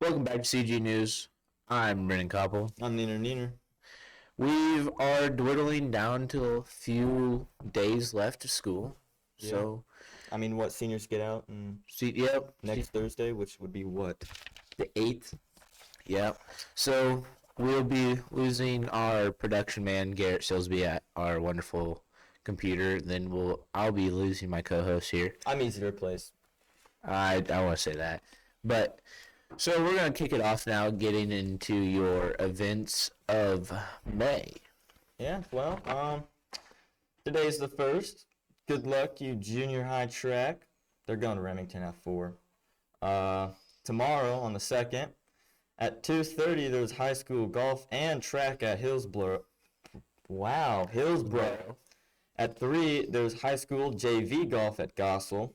Welcome back to CG News. I'm Brennan Koppel. I'm Neener. We are dwindling down to a few days left of school. Yeah. So, I mean, what, seniors get out and next Thursday, which would be what? The 8th. Yep. So, we'll be losing our production man, Garrett Silsby, at our wonderful computer. Then I'll be losing my co-host here. I'm easy to replace. I want to say that. But... So we're going to kick it off now, getting into your events of May. Yeah, well, today's the 1st. Good luck, you junior high track. They're going to Remington at 4. Tomorrow, on the 2nd, at 2:30, there's high school golf and track at Hillsboro. Wow, Hillsboro. At 3, there's high school JV golf at Gossel.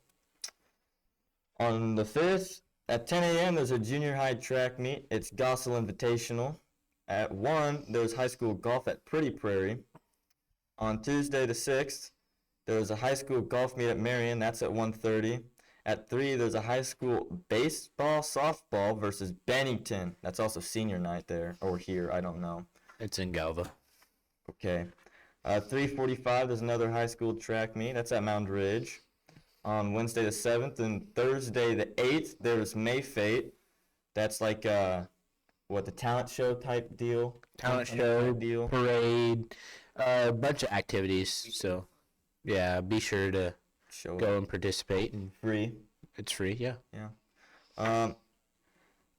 On the 5th, at 10 a.m., there's a junior high track meet. It's Gossel Invitational. At 1, there's high school golf at Pretty Prairie. On Tuesday the 6th, there's a high school golf meet at Marion. That's at 1:30. At 3, there's a high school baseball softball versus Bennington. That's also senior night there, or here, I don't know. It's in Galva. Okay. 3:45, there's another high school track meet. That's at Mound Ridge. On Wednesday the 7th and Thursday the 8th, there's May Fate. That's like the talent show type deal? Talent show, deal. Parade, a bunch of activities. So, yeah, be sure to go and participate. And free. It's free, yeah. Yeah.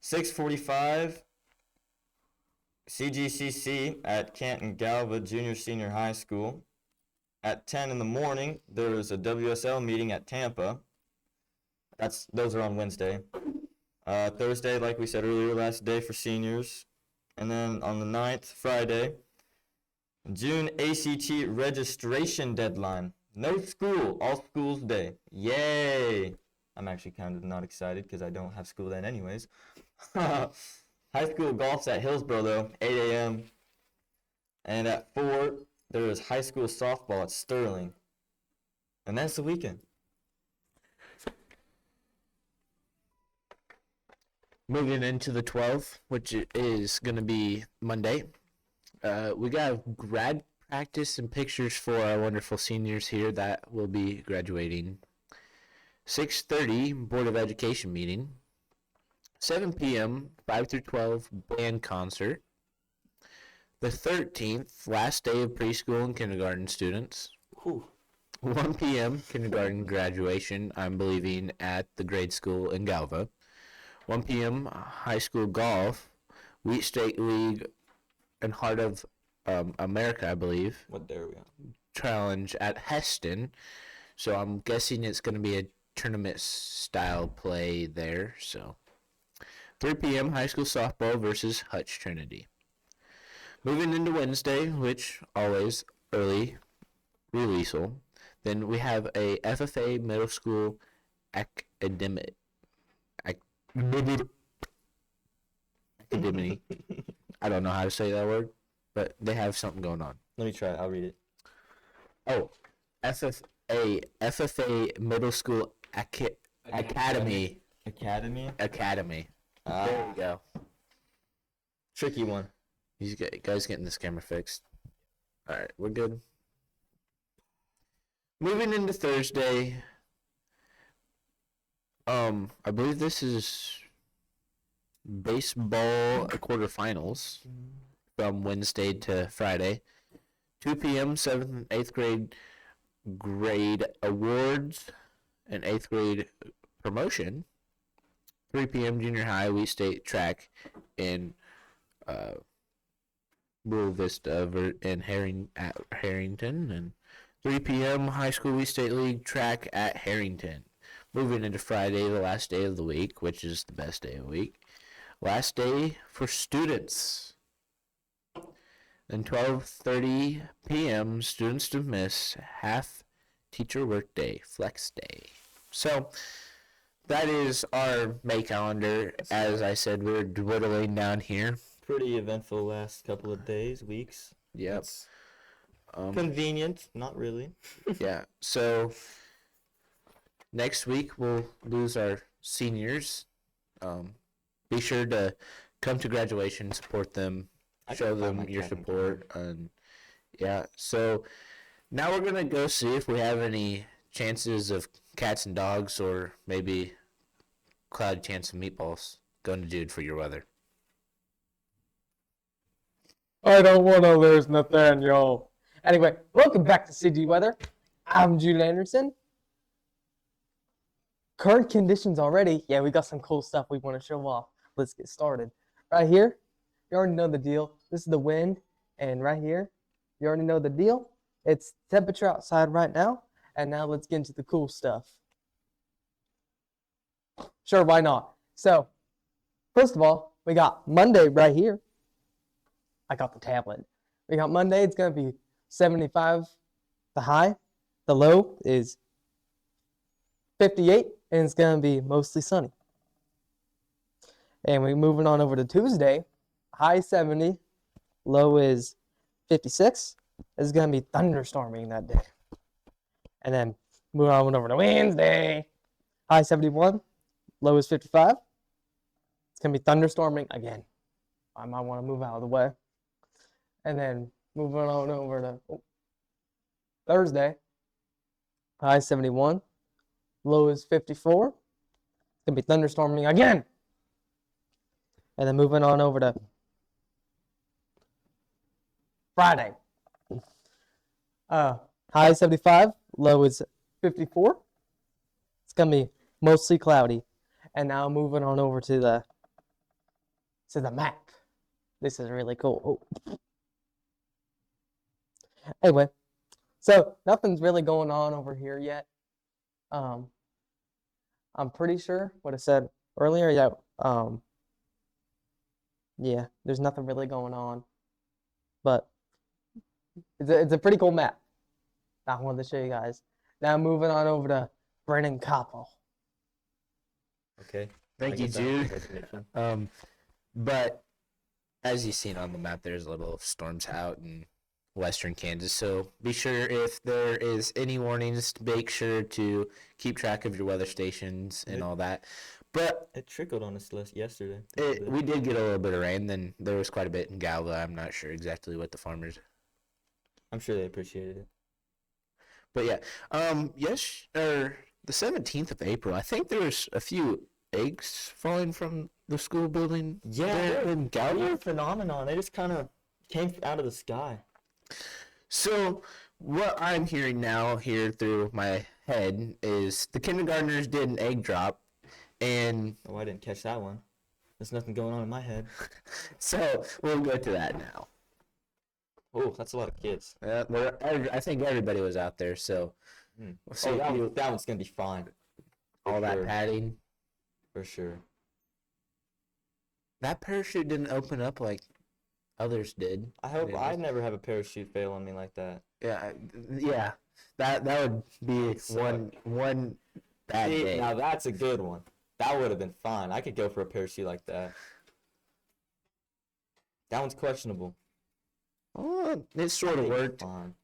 6:45, CGCC at Canton-Galva Junior Senior High School. At 10 in the morning, there is a WSL meeting at Tampa. Those are on Wednesday. Thursday, like we said earlier, last day for seniors. And then on the 9th, Friday, June ACT registration deadline. No school, all schools day. Yay! I'm actually kind of not excited because I don't have school then anyways. High school golf's at Hillsboro, though, 8 a.m. And at 4, there is high school softball at Sterling. And that's the weekend. Moving into the 12th, which is going to be Monday. We got grad practice and pictures for our wonderful seniors here that will be graduating. 6:30, Board of Education meeting. 7 p.m., 5 through 12, band concert. The 13th, last day of preschool and kindergarten students. Ooh. 1 p.m., kindergarten graduation, I'm believing, at the grade school in Galva. 1 p.m., high school golf, Wheat State League and Heart of America, I believe. What day are we on? Challenge at Heston. So I'm guessing it's going to be a tournament-style play there. So 3 p.m., high school softball versus Hutch Trinity. Moving into Wednesday, which always early releaseal. Then we have a FFA middle school academy. I don't know how to say that word, but they have something going on. Let me try it. I'll read it. Oh, FFA middle school academy. Academy? Academy. There we go. Tricky one. These guys getting this camera fixed. Alright, we're good. Moving into Thursday. I believe this is baseball quarterfinals from Wednesday to Friday. 2 p.m., 7th and 8th grade awards and 8th grade promotion. 3 p.m., junior high, Wheat State track in Bull Vista in Harrington, and 3 p.m. high school Wheat State League track at Harrington. Moving into Friday, the last day of the week, which is the best day of the week. Last day for students. Then 12:30 p.m. students dismiss, half teacher work day, flex day. So that is our May calendar. As I said, we're dwindling down here. Pretty eventful last couple of days, weeks. Yep. Convenient, not really. Yeah. So next week we'll lose our seniors. be sure to come to graduation, support them, I show can find my them your cat in support, and yeah. So now we're gonna go see if we have any chances of cats and dogs, or maybe cloudy chance of meatballs. Going to Jude for your weather. I don't want to lose Nathaniel. Anyway, welcome back to CG Weather. I'm Jude Anderson. Current conditions already. Yeah, we got some cool stuff we want to show off. Let's get started. Right here, you already know the deal. This is the wind, and right here, you already know the deal. It's temperature outside right now, and now let's get into the cool stuff. Sure, why not? So, first of all, we got Monday right here. I got the tablet. We got Monday, it's going to be 75, the high. The low is 58, and it's going to be mostly sunny. And we're moving on over to Tuesday, high 70, low is 56. It's going to be thunderstorming that day. And then moving on over to Wednesday, high 71, low is 55. It's going to be thunderstorming again. I might want to move out of the way. And then moving on over to Thursday, high 71, low is 54. It's going to be thunderstorming again. And then moving on over to Friday. High 75, low is 54. It's going to be mostly cloudy. And now moving on over to the map. This is really cool. Oh. Anyway, so nothing's really going on over here yet. I'm pretty sure what I said earlier. Yeah, there's nothing really going on, but it's a pretty cool map. I wanted to show you guys. Now moving on over to Brennan Koppel. Okay. Thank you, Jude. But as you've seen on the map, there's little storms out in western Kansas. So be sure if there is any warnings, make sure to keep track of your weather stations and all that. But It trickled on us yesterday. we did get a little bit of rain. Then there was quite a bit in Galva. I'm not sure exactly what the farmers. I'm sure they appreciated it. But yeah, yes, or the 17th of April. I think there was a few eggs falling from the school building. Yeah, there in Galva. weird phenomenon. They just kind of came out of the sky. So what I'm hearing now here through my head is the kindergartners did an egg drop, and Oh, I didn't catch that one. There's nothing going on in my head. so we'll go to that now. Oh, that's a lot of kids. I think everybody was out there, so we'll see if you, that one's gonna be fine. all that sure. padding. For sure. That parachute didn't open up like others did. I hope Yeah. I never have a parachute fail on me like that. Yeah. That would be one bad See, day. now that's a good one. That would have been fine. I could go for a parachute like that. That one's questionable. Oh, it sort of worked. Fine.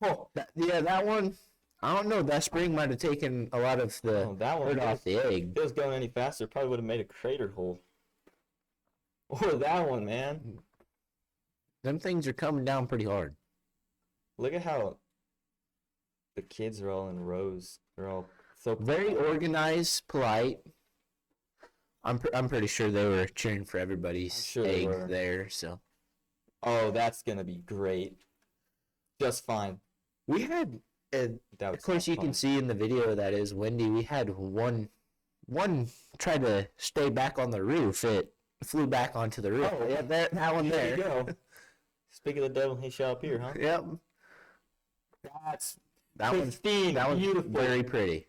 That one. I don't know. That spring might have taken a lot of the Oh, that one hurt off the egg. If it was going any faster, it probably would have made a crater hole. Or that one, man. Them things are coming down pretty hard. Look at how the kids are all in rows. They're all so Very organized, polite. I'm pretty sure they were cheering for everybody's I'm sure they egg were. there. So Oh, that's gonna be great. Just fine. we had, That of was course, so you can fun. see in the video that is windy. We had one tried to stay back on the roof. It flew back onto the roof. Oh, Yeah, that one There there. you go. Speak of the devil, he shall appear, huh? Yep. That's That one's pristine, beautiful. very pretty.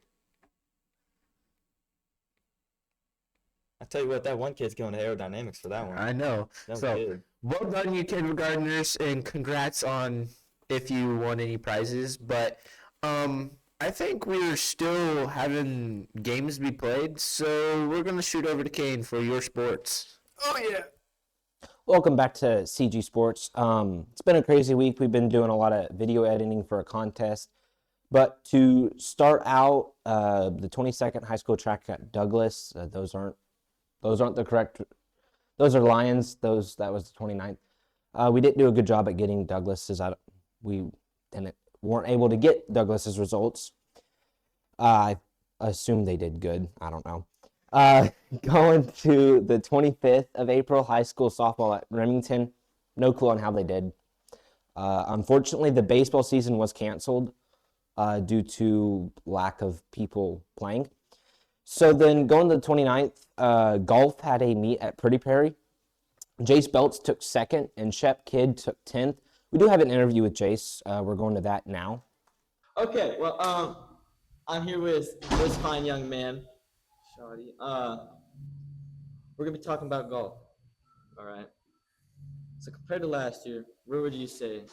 I tell you what, that one kid's going to aerodynamics for that one. I know. That was So good. well done, you kindergartners, and congrats on if you won any prizes. But I think we're still having games to be played, so we're gonna shoot over to Kane for your sports. Oh yeah. Welcome back to CG Sports. It's been a crazy week. We've been doing a lot of video editing for a contest. But to start out, the 22nd high school track at Douglas, those aren't the correct Those are Lions. That was the 29th. We didn't do a good job at getting Douglas's. We weren't able to get Douglas's results. I assume they did good. I don't know. Going to the 25th of April, high school softball at Remington. No clue on how they did. Unfortunately, the baseball season was canceled due to lack of people playing. So then going to the 29th, golf had a meet at Pretty Prairie. Jace Belts took 2nd and Shep Kidd took 10th. We do have an interview with Jace. We're going to that now. Okay, well, I'm here with this fine young man, Shawty. We're gonna be talking about golf. All right. So compared to last year, where would you say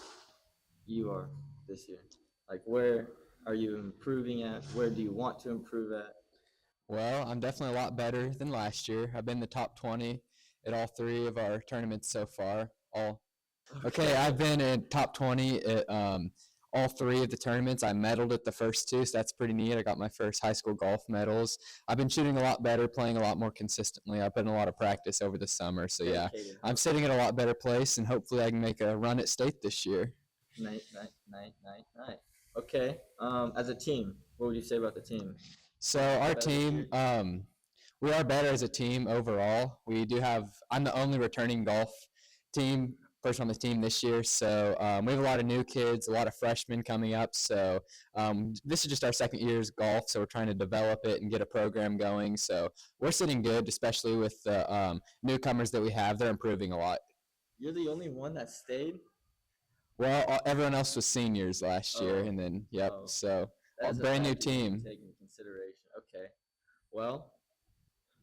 you are this year? Like, where are you improving at? Where do you want to improve at? Well, I'm definitely a lot better than last year. I've been in the top 20 at all 3 of our tournaments so far. I've been in top 20 at all 3 of the tournaments. I medaled at the first 2, so that's pretty neat. I got my first high school golf medals. I've been shooting a lot better, playing a lot more consistently. I put in a lot of practice over the summer, so yeah, I'm sitting at a lot better place, and hopefully I can make a run at state this year. Nice. Okay. As a team, what would you say about the team? So our team, we are better as a team overall. I'm the only returning golf person on the team this year. So we have a lot of new kids, a lot of freshmen coming up. So this is just our second year's golf. So we're trying to develop it and get a program going. So we're sitting good, especially with the newcomers that we have. They're improving a lot. You're the only one that stayed? Well, everyone else was seniors last year. And then, so brand new team. Take into consideration. Okay. Well,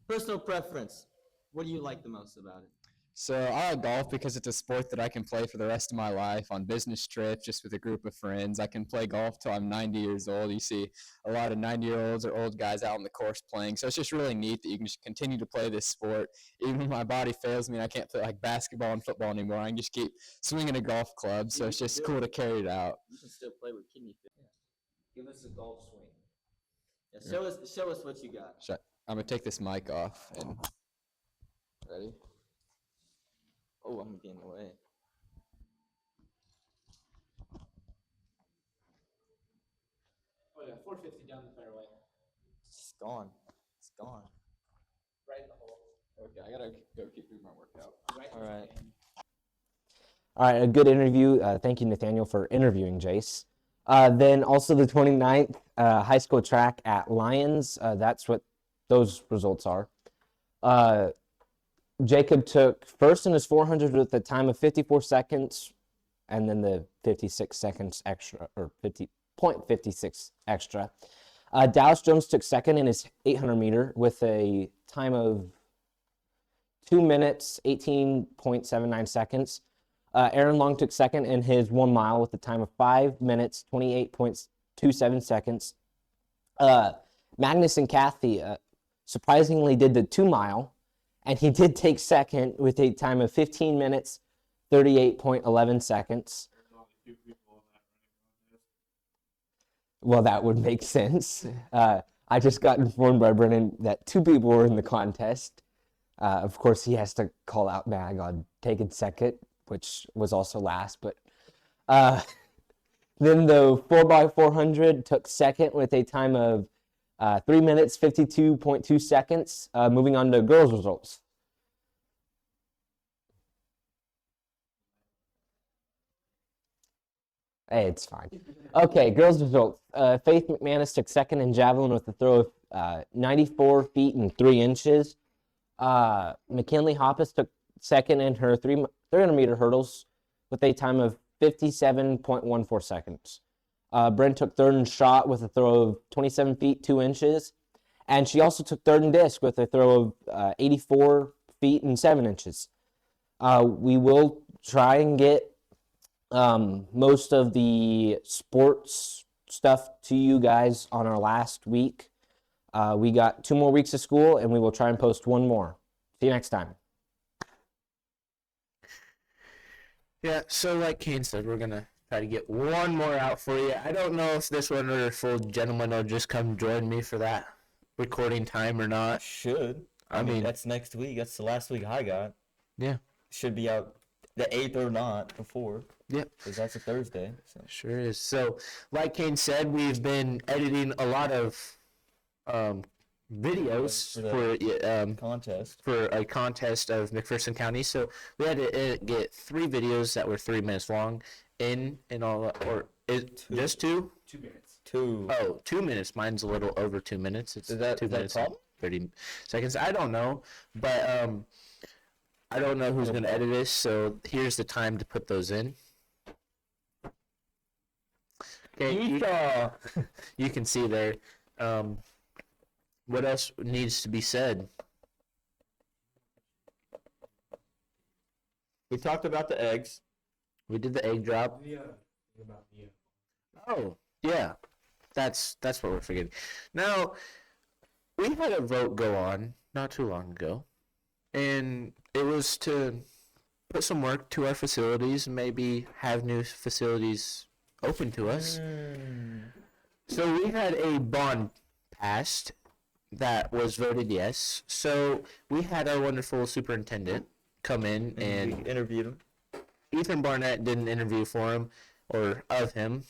personal preference. What do you like the most about it? So I like golf because it's a sport that I can play for the rest of my life on business trips, just with a group of friends. I can play golf till I'm 90 years old. You see a lot of 90-year-olds or old guys out on the course playing. So it's just really neat that you can just continue to play this sport. Even when my body fails me and I can't play like basketball and football anymore, I can just keep swinging a golf club. So it's just cool to carry it out. You can still play with kidney failure. Give us a golf swing. Yeah, show us what you got. I'm going to take this mic off. And ready? Oh, I'm getting away. Oh yeah, 450 down the fairway. It's gone. Right in the hole. Okay, I got to go keep doing my workout. All right. All right, a good interview. Thank you, Nathaniel, for interviewing Jace. Then also the 29th, high school track at Lions. That's what those results are. Jacob took first in his 400 with a time of 54 seconds, and then the 56 seconds extra, or 50.56 extra. Dallas Jones took second in his 800 meter with a time of 2 minutes, 18.79 seconds. Aaron Long took second in his 1 mile with a time of 5 minutes, 28.27 seconds. Magnus and Kathy surprisingly did the 2 mile, and he did take second with a time of 15 minutes, 38.11 seconds. Well, that would make sense. I just got informed by Brennan that 2 people were in the contest. Of course, he has to call out Mag on taking second, which was also last. But then the 4x400 took second with a time of 3 minutes, 52.2 seconds. Moving on to girls' results. Hey, it's fine. Okay, girls' results. Faith McManus took second in javelin with a throw of 94 feet and 3 inches. McKinley Hoppus took second in her 300-meter hurdles with a time of 57.14 seconds. Brent took third in shot with a throw of 27 feet 2 inches. And she also took third in disc with a throw of 84 feet and 7 inches. We will try and get most of the sports stuff to you guys on our last week. We got 2 more weeks of school, and we will try and post 1 more. See you next time. Yeah, so like Kane said, we're going to try to get 1 more out for you. I don't know if this one or full gentleman will just come join me for that recording time or not. Should. I mean, that's next week. That's the last week I got. Yeah. Should be out the 8th or not before, Yep. because that's a Thursday. So. Sure is. So, like Kane said, we've been editing a lot of videos For the contest. for a contest of McPherson County. So we had to get 3 videos that were 3 minutes long in all, or just 2? 2 minutes. 2. Oh, 2 minutes. Mine's a little over 2 minutes. It's Is that 2 a minutes and problem? 30 seconds. I don't know, but I don't know who's gonna edit this. So here's the time to put those in. Okay, you can see there. What else needs to be said? We talked about the eggs. We did the egg drop. Oh, yeah. That's what we're forgetting. Now, we had a vote go on not too long ago, and it was to put some work to our facilities and maybe have new facilities open to us. So we had a bond passed that was voted yes. So we had our wonderful superintendent come in and we interviewed him. Ethan Barnett did an interview for him or of him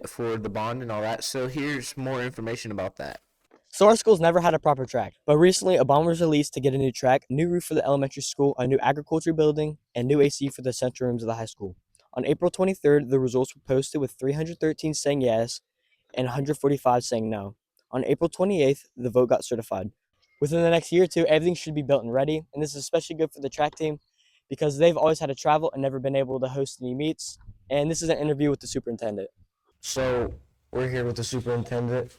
for the bond and all that. So here's more information about that. So our school's never had a proper track, but recently a bond was released to get a new track, new roof for the elementary school, a new agriculture building, and new AC for the central rooms of the high school. On April 23rd, the results were posted with 313 saying yes and 145 saying no. On April 28th, the vote got certified. Within the next year or two, everything should be built and ready, and this is especially good for the track team because they've always had to travel and never been able to host any meets, and this is an interview with the superintendent. So we're here with the superintendent,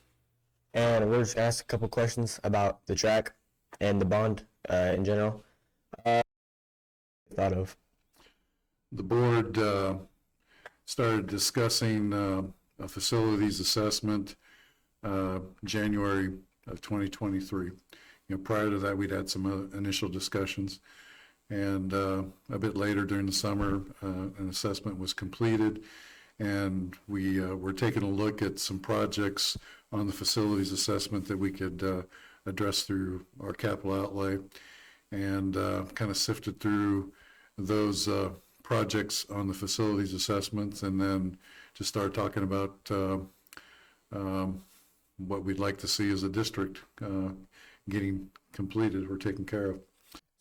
and we're just gonna ask a couple questions about the track and the bond in general. Thought of. The board started discussing a facilities assessment January of 2023. Prior to that, we'd had some initial discussions, and a bit later during the summer, an assessment was completed, and we were taking a look at some projects on the facilities assessment that we could address through our capital outlay, and kind of sifted through those projects on the facilities assessments, and then to start talking about what we'd like to see as a district getting completed or taken care of.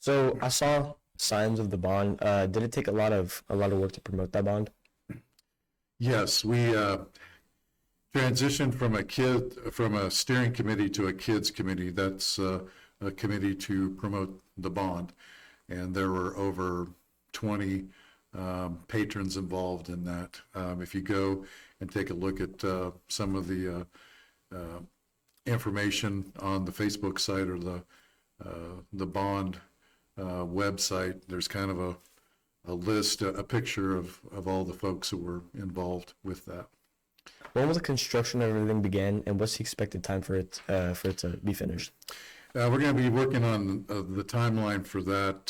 So I saw signs of the bond. Did it take a lot of work to promote that bond? Yes, we transitioned from a steering committee to a kids committee. That's a committee to promote the bond, and there were over 20 patrons involved in that. If you go and take a look at some of the information on the Facebook site or the bond website, there's kind of a list, a picture of all the folks who were involved with that. When will the construction of everything begin, and what's the expected time for it to be finished? We're going to be working on the timeline for that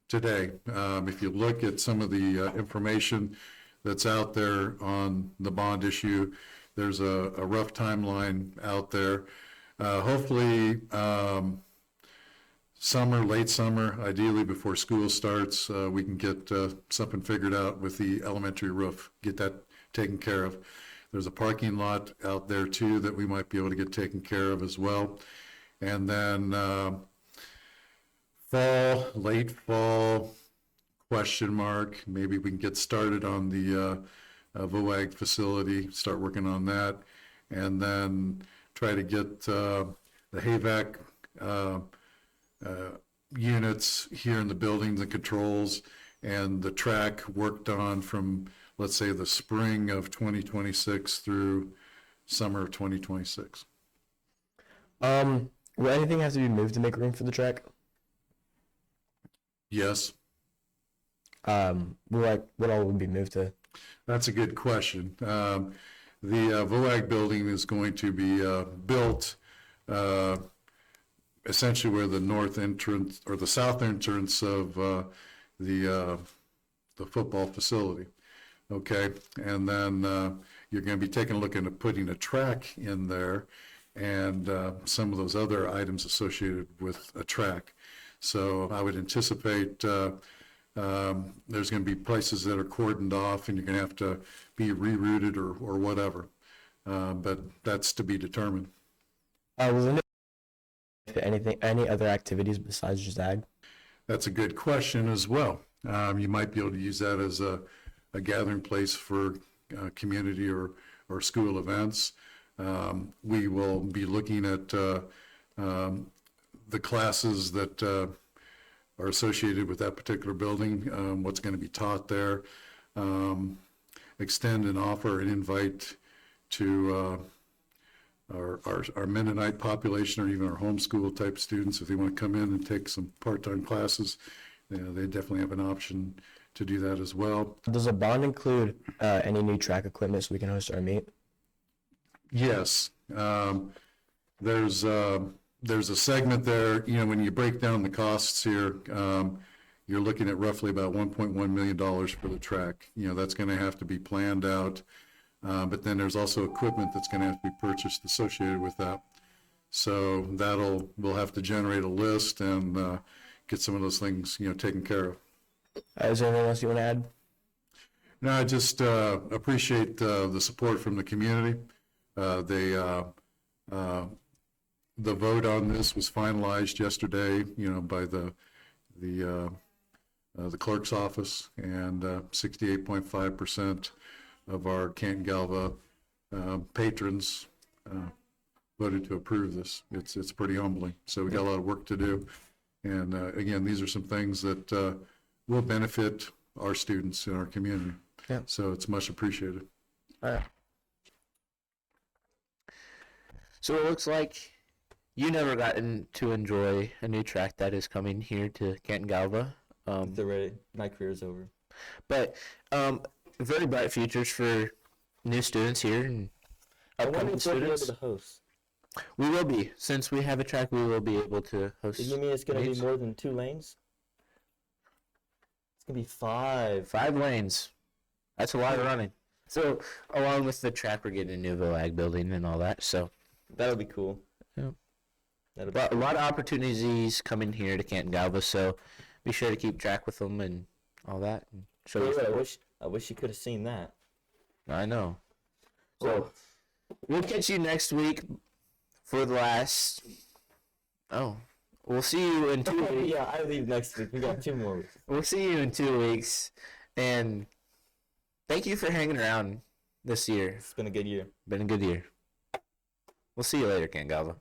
today. If you look at some of the information that's out there on the bond issue, there's a rough timeline out there. Hopefully, late summer, ideally before school starts, we can get something figured out with the elementary roof, get that taken care of. There's a parking lot out there too that we might be able to get taken care of as well. And then late fall, question mark, maybe we can get started on the VOAG facility, start working on that, and then try to get the HVAC units here in the buildings and controls and the track worked on from, let's say, the spring of 2026 through summer of 2026. Will anything have to be moved to make room for the track? Yes, What all would be moved to? that's a good question. The VOAG building is going to be built essentially where the north entrance or the south entrance of the football facility. Okay, and then you're going to be taking a look into putting a track in there and some of those other items associated with a track. So I would anticipate there's going to be places that are cordoned off and you're going to have to be rerouted or whatever. But that's to be determined. Was there any other activities besides just ag? That's a good question as well. You might be able to use that as a gathering place for community or school events. We will be looking at the classes that are associated with that particular building, what's going to be taught there, extend and offer an invite to our Mennonite population or even our homeschool type students if they want to come in and take some part-time classes. They definitely have an option to do that as well. Does a bond include any new track equipment so we can host our meet? Yes, there's a segment there. When you break down the costs here, you're looking at roughly about $1.1 million for the track. That's going to have to be planned out. But then there's also equipment that's going to have to be purchased associated with that. So we'll have to generate a list and get some of those things, taken care of. Is there anything else you want to add? No, I just appreciate the support from the community. The vote on this was finalized yesterday, by the clerk's office, and 68.5% of our Canton-Galva patrons voted to approve this. It's pretty humbling. So we got a lot of work to do. And again, these are some things that will benefit our students in our community. Yeah. So it's much appreciated. All right. So it looks like you never gotten to enjoy a new track that is coming here to Canton-Galva. My career's over. But very bright futures for new students here and upcoming students. To host. We will be. Since we have a track, we will be able to host. You mean it's going to meets. be more than 2 lanes? It's going to be 5. 5 lanes. That's a lot of running. So along with the track, we're getting a new ag building and all that. So That'll be cool. Yeah. That'll be a lot of opportunities coming here to Canton-Galva. So be sure to keep track with them and all that. And show your support. I wish you could have seen that. I know. So we'll catch you next week for the last. Oh, we'll see you in 2 weeks. Yeah, I leave next week. We got 2 more weeks. We'll see you in 2 weeks, and thank you for hanging around this year. It's been a good year. Been a good year. We'll see you later, Canton-Galva.